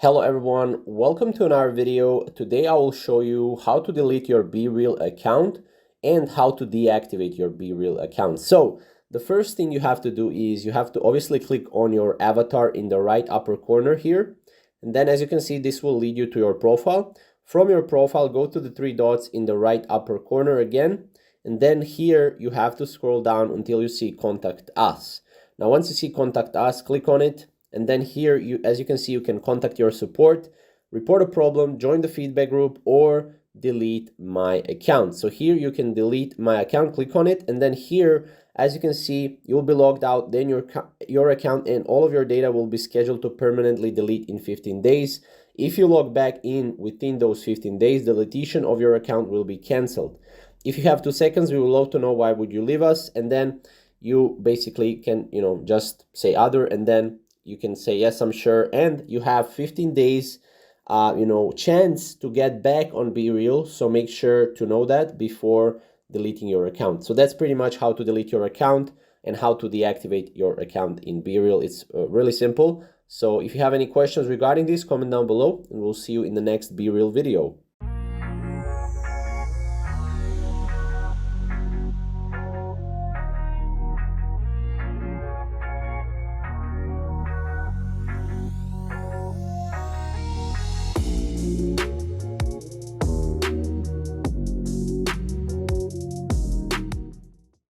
Hello everyone, welcome to another video. Today I will show you how to delete your BeReal account and how to deactivate your BeReal account. So the first thing you have to do is you have to obviously click on your avatar in the right upper corner here. And then as you can see, this will lead you to your profile. From your profile, go to the three dots in the right upper corner again. And then here you have to scroll down until you see Contact Us. Now once you see Contact Us, click on it. And then here, as you can see, you can contact your support, report a problem, join the feedback group, or delete my account. So here you can delete my account, click on it. And then here, as you can see, you'll be logged out. Then your account and all of your data will be scheduled to permanently delete in 15 days. If you log back in within those 15 days, the deletion of your account will be canceled. If you have 2 seconds, we would love to know why would you leave us. And then you basically can, just say other, and then you can say yes, I'm sure, and you have 15 days chance to get back on BeReal. So make sure to know that before deleting your account. So that's pretty much how to delete your account and how to deactivate your account in BeReal. It's really simple. So if you have any questions regarding this, comment down below, and we'll see you in the next BeReal video.